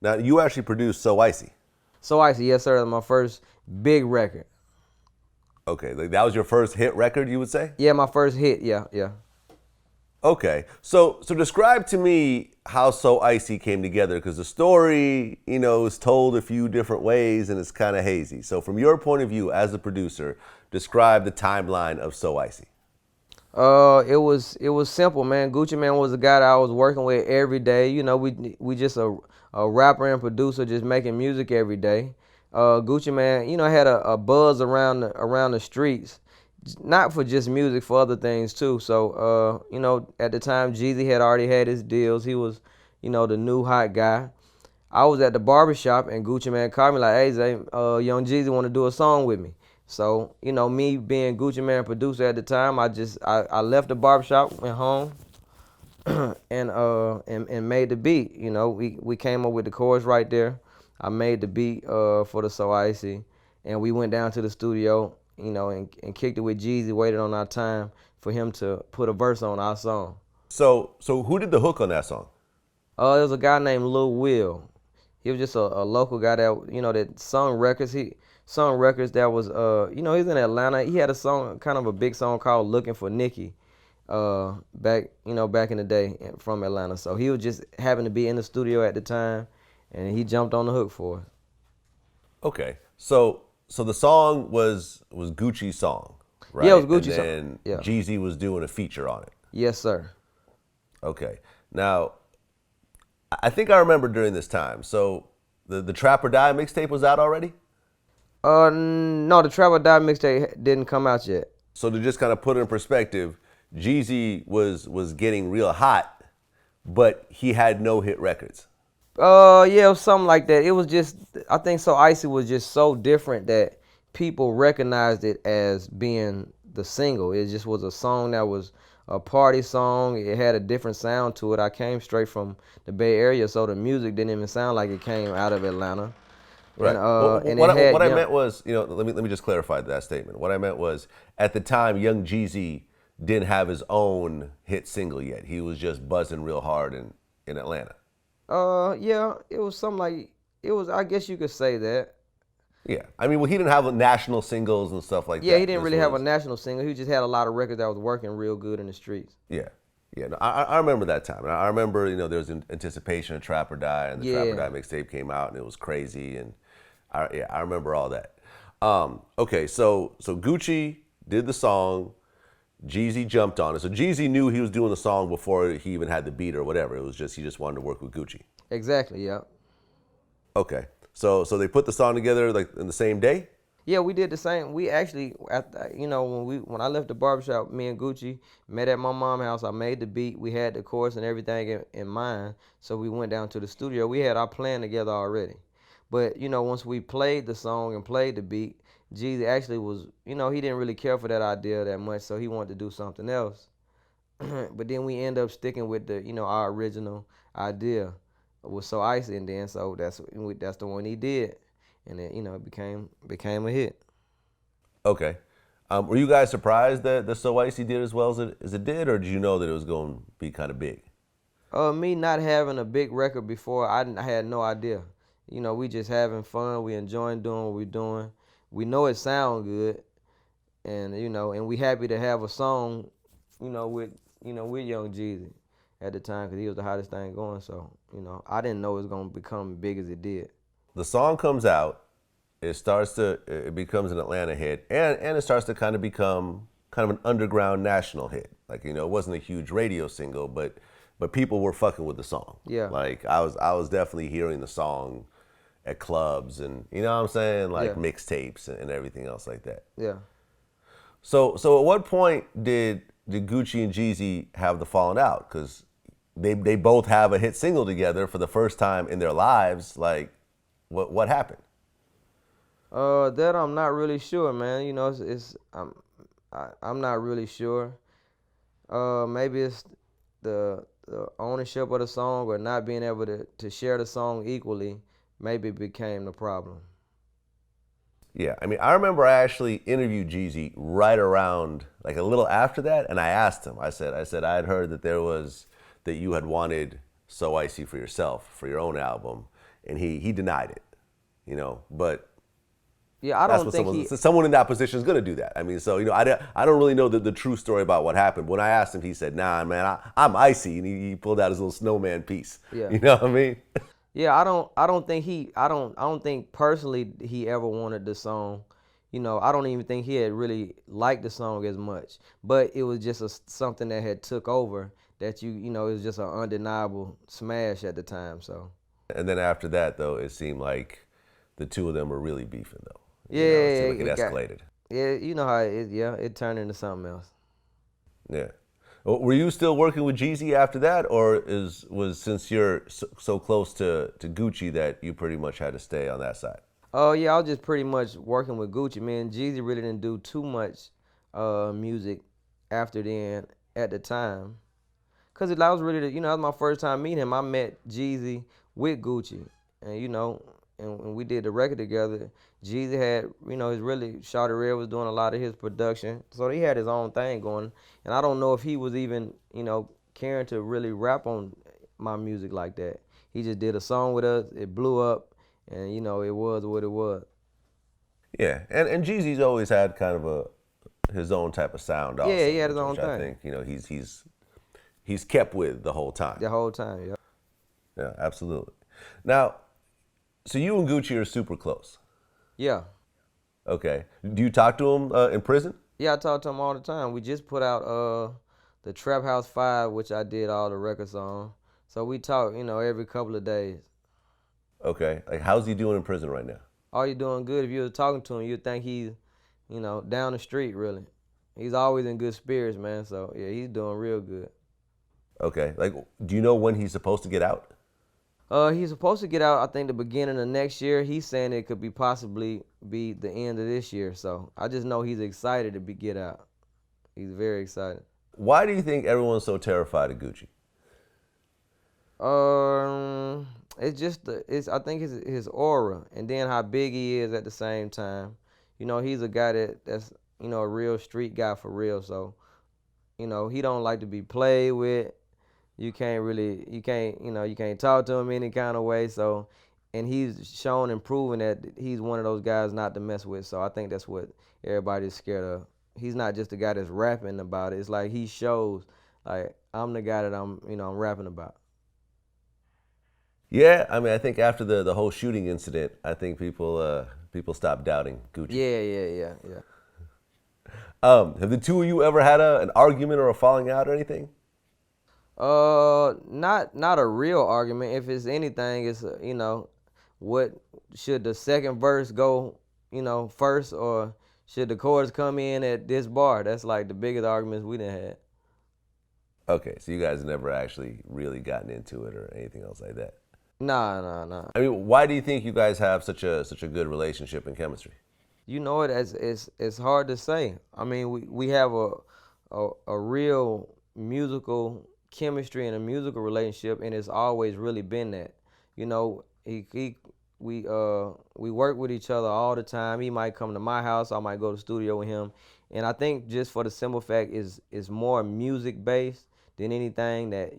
Now, you actually produced So Icy. So Icy, yes sir, my first big record. Okay, like that was your first hit record, you would say? Yeah, my first hit. Yeah, yeah. Okay, so describe to me how So Icy came together, because the story, is told a few different ways and it's kind of hazy. So from your point of view as a producer, describe the timeline of So Icy. It was simple, man. Gucci Man was the guy that I was working with every day. We just a rapper and producer just making music every day. Gucci Man, had a buzz around the streets, not for just music, for other things too. So, at the time, Jeezy had already had his deals. He was, the new hot guy. I was at the barbershop and Gucci Man called me like, "Hey, Zay, Young Jeezy want to do a song with me." So, me being Gucci Man producer at the time, I left the barbershop, went home, and made the beat. We came up with the chorus right there. I made the beat for the So Icy, and we went down to the studio, and kicked it with Jeezy. Waited on our time for him to put a verse on our song. So who did the hook on that song? There was a guy named Lil Will. He was just a local guy that that sung records. He sung records that was he's in Atlanta. He had a song, kind of a big song called "Looking for Nikki," back in the day from Atlanta. So he was just happened to be in the studio at the time, and he jumped on the hook for us. Okay, so the song was Gucci's song, Yeah, it right? was And Gucci song. then Yeah. Jeezy was doing a feature on it. Yes, sir. Okay, now I think I remember during this time. So the Trap or Die mixtape was out already. No, the Travel Die mixtape didn't come out yet. So to just kind of put it in perspective, Jeezy was getting real hot, but he had no hit records. Yeah, it was something like that. It was just, I think So Icy was just so different that people recognized it as being the single. It just was a song that was a party song. It had a different sound to it. I came straight from the Bay Area, so the music didn't even sound like it came out of Atlanta. And Right. Well, it what had I young. meant was, let me just clarify that statement. What I meant was, at the time, Young Jeezy didn't have his own hit single yet. He was just buzzing real hard in Atlanta. Yeah, it was something like it was. I guess you could say that. Yeah. I mean, well, he didn't have national singles and stuff like Yeah, he that. didn't This really have a was, national single. He just had a lot of records that was working real good in the streets. yeah. Yeah, no, I remember that time. And I remember, there was anticipation of Trap or Die, and the Trap or Yeah. Die mixtape came out, and it was crazy. And I remember all that. Okay, so Gucci did the song, Jeezy jumped on it. So Jeezy knew he was doing the song before he even had the beat or whatever. It was just he just wanted to work with Gucci. Exactly. Yeah. Okay, so they put the song together like in the same day. Yeah, we did the same. We actually, when I left the barbershop, me and Gucci met at my mom's house. I made the beat. We had the chorus and everything in mind. So we went down to the studio. We had our plan together already. But once we played the song and played the beat, Jeezy actually was, he didn't really care for that idea that much, so he wanted to do something else. But then we end up sticking with our original idea was So Icy, and then so that's the one he did, and it became a hit. Okay, were you guys surprised that the So Icy did as well as it did, or did you know that it was going to be kind of big? Me not having a big record before, I had no idea. We just having fun. We enjoying doing what we doing. We know it sound good, and and we happy to have a song, with with Young Jeezy at the time because he was the hottest thing going. So I didn't know it was gonna become big as it did. The song comes out, it becomes an Atlanta hit, and it starts to kind of become kind of an underground national hit. Like, it wasn't a huge radio single, but people were fucking with the song. Yeah. Like, I was definitely hearing the song at clubs, and you know what I'm saying, like Yeah. mixtapes and everything else like that. Yeah. So at what point did Gucci and Jeezy have the falling out? Because they both have a hit single together for the first time in their lives. Like, what happened? That I'm not really sure, man. I'm not really sure. Maybe it's the ownership of the song or not being able to share the song equally. Maybe became the problem. Yeah, I mean, I remember I actually interviewed Jeezy right around, like a little after that, and I asked him. I said I had heard that you had wanted So Icy for yourself, for your own album, and he denied it, but Yeah, I that's don't what think someone in that position is going to do that. I mean, so I don't really know the true story about what happened. When I asked him, he said, "Nah, man, I'm icy," and he pulled out his little snowman piece. Yeah. You know what I mean? Yeah, I don't think personally he ever wanted the song. I don't even think he had really liked the song as much. But it was just something that had took over that it was just an undeniable smash at the time. So And then after that, though, it seemed like the two of them were really beefing, though. yeah, It seemed like it escalated. yeah, you know how it turned into something else. Yeah. Well, were you still working with Jeezy after that, or was since you're so close to Gucci that you pretty much had to stay on that side? Oh yeah, I was just pretty much working with Gucci, man. Jeezy really didn't do too much music after then at the time. Cause that was really that was my first time meeting him. I met Jeezy with Gucci, and and we did the record together. Jeezy had his really Shawty Red was doing a lot of his production, so he had his own thing going. And I don't know if he was even caring to really rap on my music like that. He just did a song with us. It blew up, and it was what it was. Yeah, and Jeezy's always had kind of his own type of sound also, Yeah, he had his own which I thing. think he's kept with the whole time. The whole time, yeah. Yeah, absolutely. Now, so you and Gucci are super close. Yeah. Okay. Do you talk to him in prison? Yeah, I talk to him all the time. We just put out the Trap House 5, which I did all the records on. So we talk, every couple of days. Okay. Like, how's he doing in prison right now? Oh, you doing good. If you were talking to him, you'd think he's, down the street, really. He's always in good spirits, man. So, yeah, he's doing real good. Okay. Like, do you know when he's supposed to get out? He's supposed to get out, I think, the beginning of next year. He's saying it could possibly be the end of this year. So I just know he's excited to get out. He's very excited. Why do you think everyone's so terrified of Gucci? It's just I think his aura, and then how big he is at the same time. He's a guy that's a real street guy for real. So he don't like to be played with. You can't talk to him any kind of way. So, and he's shown and proven that he's one of those guys not to mess with. So I think that's what everybody's scared of. He's not just the guy that's rapping about it. It's like he shows, like, I'm the guy that I'm rapping about. Yeah, I mean, I think after the whole shooting incident, I think people stopped doubting Gucci. Yeah. Have the two of you ever had an argument or a falling out or anything? Not a real argument. If it's anything, it's what should the second verse go, first, or should the chorus come in at this bar? That's like the biggest arguments we done had. Okay, so you guys never actually really gotten into it or anything else like that. Nah. I mean, why do you think you guys have such a good relationship and chemistry? It's hard to say. I mean, we have a real musical chemistry and a musical relationship, and it's always really been that. We work with each other all the time. He might come to my house, I might go to the studio with him, and I think just for the simple fact is more music based than anything that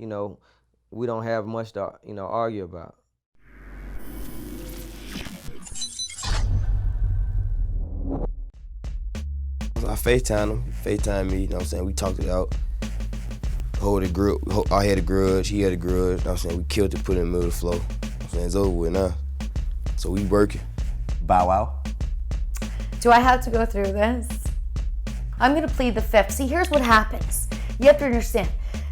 we don't have much to argue about. I FaceTime him, FaceTime me, we talked it out. I had a grudge, he had a grudge, we killed it, put it in the middle of the flow. It's over with now. So we working. Bow wow. Do I have to go through this? I'm gonna plead the fifth. See, here's what happens. You have to understand,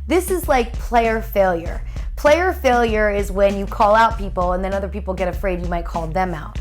this is like player failure. Player failure is when you call out people and then other people get afraid you might call them out.